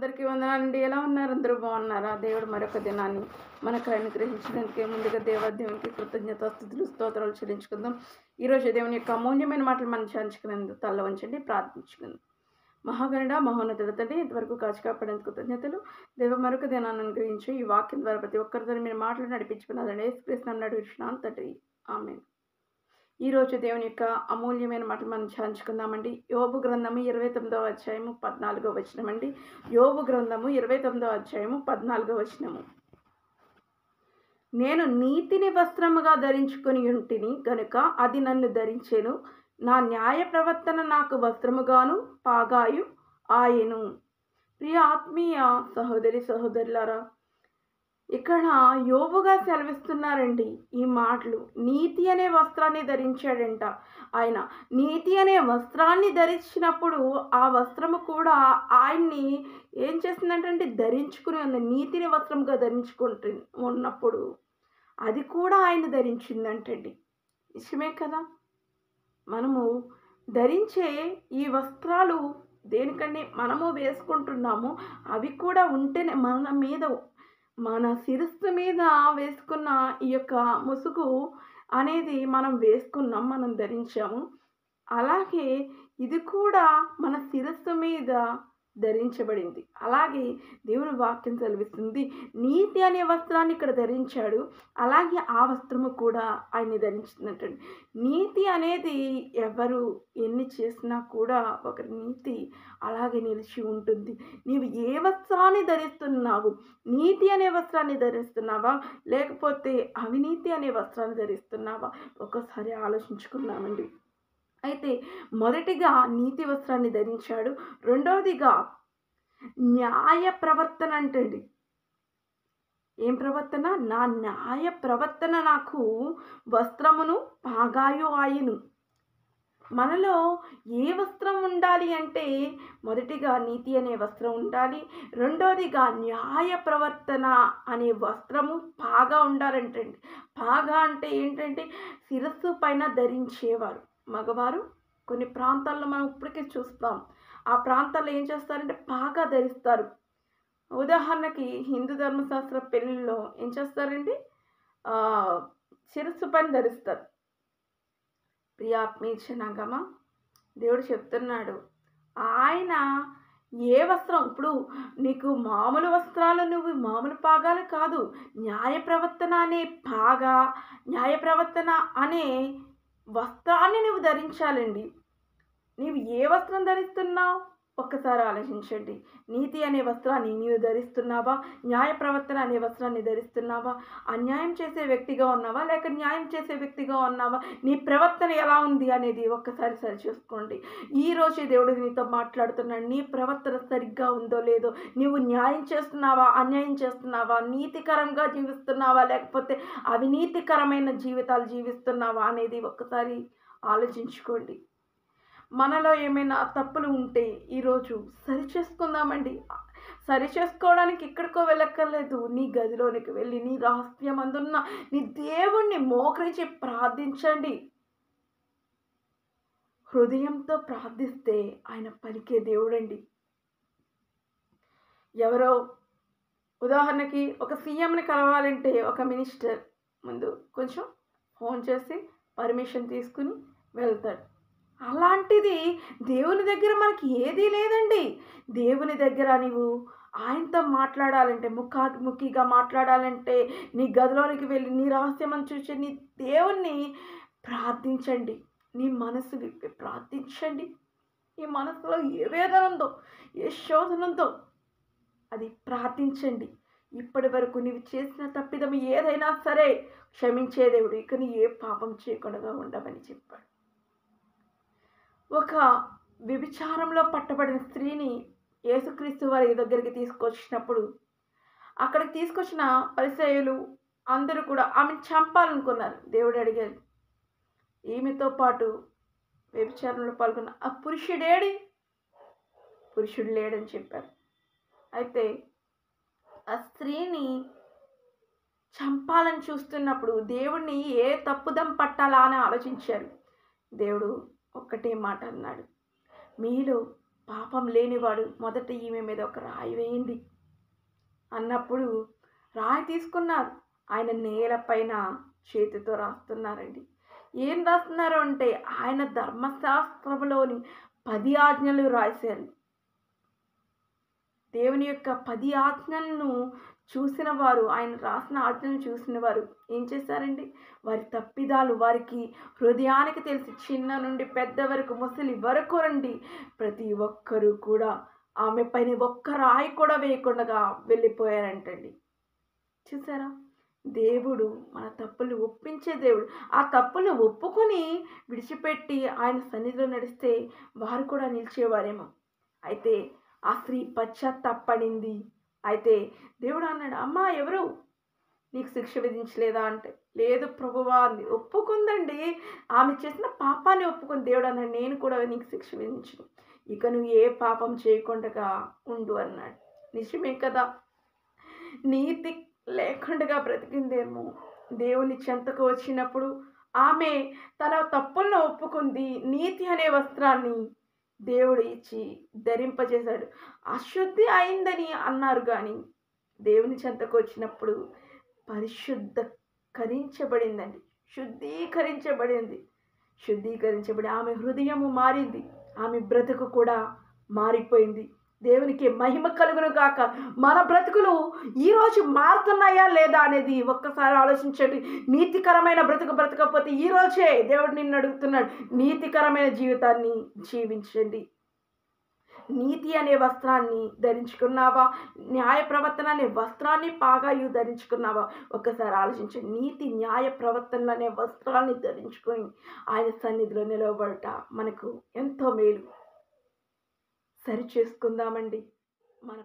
అందరికీ వందనాలండి. ఎలా ఉన్నారు? అందరూ బాగున్నారా? దేవుడు మరొక దినాన్ని మనకు అనుగ్రహించినందుకే ముందుగా దేవాదేవునికి కృతజ్ఞతాస్తుతులు స్తోత్రాలు చెల్లించుకుందాం. ఈరోజు దేవుని యొక్క అమూల్యమైన మాటలు మనం ధ్యానించుకునేందుకు తల్ల వంచండి, ప్రార్థించుకుందాం. మహాగణుడ మహోన్నతుడ తండ్రి, ఇంతవరకు కాచి కాపాడేందుకు కృతజ్ఞతలు. దేవ మరొక దినాన్ని అనుగ్రహించి ఈ వాక్యం ద్వారా ప్రతి ఒక్కరితో మీరు మాటలు నడిపించుకున్నారని యేసుక్రీస్తునామమున నడిపించున్నాను తండ్రి, ఆమేన్. ఈరోజు దేవుని యొక్క అమూల్యమైన మాటలు మనం ధ్యానించుకుందామండి. యోబు గ్రంథము 29వ అధ్యాయము 14వ వచనం అండి. యోబు గ్రంథము 29వ అధ్యాయము 14వ వచనము. నేను నీతిని వస్త్రముగా ధరించుకొని ఉంటిని గనుక అది నన్ను ధరించెను, నా న్యాయ ప్రవర్తన నాకు వస్త్రముగాను పాగాయు ఆయెను. ప్రియ ఆత్మీయ సహోదరి సహోదరులారా, ఇక్కడ యోబుగా సెలవిస్తున్నారండి ఈ మాటలు. నీతి అనే వస్త్రాన్ని ధరించాడంట ఆయన. నీతి అనే వస్త్రాన్ని ధరించినప్పుడు ఆ వస్త్రము కూడా ఆయన్ని ఏం చేస్తుందంటే ధరించుకుని ఉంది. నీతిని వస్త్రంగా ధరించుకుంటు ఉన్నప్పుడు అది కూడా ఆయన ధరించిందంటండి. నిజమే కదా? మనము ధరించే ఈ వస్త్రాలు దేనికండి మనము వేసుకుంటున్నాము, అవి కూడా ఉంటేనే మన మీద, మన శిరస్సు మీద వేసుకున్న ఈ యొక్క ముసుగు అనేది మనం వేసుకున్నాం, మనం ధరించాము. అలాగే ఇది కూడా మన శిరస్సు మీద ధరించబడింది. అలాగే దేవుని వాక్యం సెలవిస్తుంది, నీతి అనే వస్త్రాన్ని ఇక్కడ ధరించాడు, అలాగే ఆ వస్త్రము కూడా ఆయన్ని ధరించిందంటండి. నీతి అనేది ఎవరు ఎన్ని చేసినా కూడా ఒక నీతి అలాగే నిలిచి ఉంటుంది. నీవు ఏ వస్త్రాన్ని ధరిస్తున్నావు? నీతి అనే వస్త్రాన్ని ధరిస్తున్నావా, లేకపోతే అవినీతి అనే వస్త్రాన్ని ధరిస్తున్నావా? ఒకసారి ఆలోచించుకున్నామండి. అయితే మొదటిగా నీతి వస్త్రాన్ని ధరించాడు, రెండవదిగా న్యాయ ప్రవర్తన అంటండి. ఏం ప్రవర్తన? నా న్యాయ ప్రవర్తన నాకు వస్త్రమును పాగాయు ఆయను. మనలో ఏ వస్త్రం ఉండాలి అంటే మొదటిగా నీతి అనే వస్త్రం ఉండాలి, రెండోదిగా న్యాయ ప్రవర్తన అనే వస్త్రము పాగా ఉండాలంటండి. పాగా అంటే ఏంటంటే శిరస్సు పైన ధరించేవారు మగవారు. కొన్ని ప్రాంతాల్లో మనం ఇప్పటికే చూస్తాం, ఆ ప్రాంతాల్లో ఏం చేస్తారంటే పాగా ధరిస్తారు. ఉదాహరణకి హిందూ ధర్మశాస్త్ర పెళ్ళిళ్ళలో ఏం చేస్తారండి, శిరస్సు పైన ధరిస్తారు. ప్రియాత్మీయ జనాంగమా, దేవుడు చెప్తున్నాడు ఆయన ఏ వస్త్రం, ఇప్పుడు నీకు మామూలు వస్త్రాలు, నువ్వు మామూలు పాగాలు కాదు, న్యాయ ప్రవర్తన అనే పాగా, న్యాయ ప్రవర్తన అనే వస్త్రాన్ని నువ్వు ధరించాలండి. నీవు ఏ వస్త్రం ధరిస్తున్నావు ఒక్కసారి ఆలోచించండి. నీతి అనే వస్త్రాన్ని నీవు ధరిస్తున్నావా? న్యాయ ప్రవర్తన అనే వస్త్రాన్ని ధరిస్తున్నావా? అన్యాయం చేసే వ్యక్తిగా ఉన్నావా, లేక న్యాయం చేసే వ్యక్తిగా ఉన్నావా? నీ ప్రవర్తన ఎలా ఉంది అనేది ఒక్కసారి సరి చూసుకోండి. ఈరోజు దేవుడు నీతో మాట్లాడుతున్నాడు. నీ ప్రవర్తన సరిగ్గా ఉందో లేదో, నీవు న్యాయం చేస్తున్నావా, అన్యాయం చేస్తున్నావా, నీతికరంగా జీవిస్తున్నావా, లేకపోతే అవినీతికరమైన జీవితాలు జీవిస్తున్నావా అనేది ఒక్కసారి ఆలోచించుకోండి. మనలో ఏమైనా తప్పులు ఉంటే ఈరోజు సరి చేసుకుందామండి. సరి చేసుకోవడానికి ఎక్కడికో వెళ్ళక్కర్లేదు. నీ గదిలోనికి వెళ్ళి నీ రహస్యమందున్న నీ దేవుణ్ణి మోకరించి ప్రార్థించండి. హృదయంతో ప్రార్థిస్తే ఆయన పలికే దేవుడండి. ఎవరో ఉదాహరణకి ఒక సీఎంని కలవాలంటే ఒక మినిస్టర్ ముందు కొంచెం ఫోన్ చేసి పర్మిషన్ తీసుకుని వెళ్తాడు. అలాంటిది దేవుని దగ్గర మనకి ఏదీ లేదండి. దేవుని దగ్గర నీవు ఆయనతో మాట్లాడాలంటే, ముఖాముఖిగా మాట్లాడాలంటే నీ గదిలోనికి వెళ్ళి నీ రహస్యమని చూసి నీ దేవుణ్ణి ప్రార్థించండి. నీ మనసు విప్పి ప్రార్థించండి. నీ మనసులో ఏ వేదన ఉందో, ఏ శోధన ఉందో అది ప్రార్థించండి. ఇప్పటి వరకు నీవు చేసిన తప్పిదం ఏదైనా సరే క్షమించే దేవుడు, ఇక నీ ఏ పాపం చేయకుండా ఉండమని చెప్పాడు. ఒక వ్యభిచారంలో పట్టబడిన స్త్రీని యేసుక్రీస్తు వారి దగ్గరికి తీసుకొచ్చినప్పుడు, అక్కడికి తీసుకొచ్చిన పరిసయ్యులు అందరూ కూడా ఆమెను చంపాలనుకున్నారు. దేవుడు అడిగారు, ఈమెతో పాటు వ్యభిచారంలో పాల్గొన్న ఆ పురుషుడేడి? పురుషుడు లేడని చెప్పారు. అయితే ఆ స్త్రీని చంపాలని చూస్తున్నప్పుడు దేవుడిని ఏ తప్పుదం పట్టాలా అని ఆలోచించారు. దేవుడు ఒక్కటే మాట అన్నాడు, మీలో పాపం లేనివాడు మొదట ఈమె మీద ఒక రాయి వేయండి అన్నప్పుడు రాయి తీసుకున్నారు. ఆయన నేలపైన చేతితో రాస్తున్నారండి. ఏం రాస్తున్నారు అంటే ఆయన ధర్మశాస్త్రంలోని 10 ఆజ్ఞలు రాశారు. దేవుని యొక్క 10 ఆజ్ఞలను చూసిన వారు, ఆయన రాసిన ఆజ్ఞలను చూసిన వారు ఏం చేశారండి? వారి తప్పిదాలు వారికి హృదయానికి తెలిసి, చిన్న నుండి పెద్ద వరకు, ముసలి వరకు రండి, ప్రతి ఒక్కరూ కూడా ఆమె పైన ఒక్క రాయి కూడా వేయకుండా వెళ్ళిపోయారంటండి. చూసారా? దేవుడు మన తప్పులు ఒప్పించే దేవుడు. ఆ తప్పులు ఒప్పుకొని విడిచిపెట్టి ఆయన సన్నిధిలో నడిస్తే వారు కూడా నిలిచేవారేమో. అయితే ఆ స్త్రీ పశ్చాత్తాపడింది. అయితే దేవుడు అన్నాడు, అమ్మా ఎవరు నీకు శిక్ష విధించలేదా అంటే, లేదు ప్రభువా అంది. ఒప్పుకుందండి. ఆమె చేసిన పాపాన్ని ఒప్పుకుంది. దేవుడు అన్నాడు, నేను కూడా నీకు శిక్ష విధించను, ఇక నువ్వు ఏ పాపం చేయకుండా ఉండు అన్నాడు. నిజమే కదా? నీతి లేకుండా బ్రతికిందేమో. దేవుని చెంతకు వచ్చినప్పుడు ఆమె తన తప్పులను ఒప్పుకుంది. నీతి అనే వస్త్రాన్ని దేవుడు ఇచ్చి ధరింపజేశాడు. అశుద్ధి అయిందని అన్నారు కానీ దేవుని చెంతకు వచ్చినప్పుడు పరిశుద్ధీకరించబడిందండి. శుద్ధీకరించబడి ఆమె హృదయము మారింది. ఆమె బ్రతుకు కూడా మారిపోయింది. దేవునికి మహిమ కలుగును గాక. మన బ్రతుకులు ఈరోజు మారుతున్నాయా లేదా అనేది ఒక్కసారి ఆలోచించండి. నీతికరమైన బ్రతుకు బ్రతకపోతే ఈరోజే దేవుడు నిన్ను అడుగుతున్నాడు, నీతికరమైన జీవితాన్ని జీవించండి. నీతి అనే వస్త్రాన్ని ధరించుకున్నావా? న్యాయ ప్రవర్తన అనే వస్త్రాన్ని పాగాయు ధరించుకున్నావా? ఒక్కసారి ఆలోచించండి. నీతి న్యాయ ప్రవర్తన అనే వస్త్రాన్ని ధరించుకొని ఆయన సన్నిధిలో నిలవబడట మనకు ఎంతో మేలు. సరి చేసుకుందామండి మన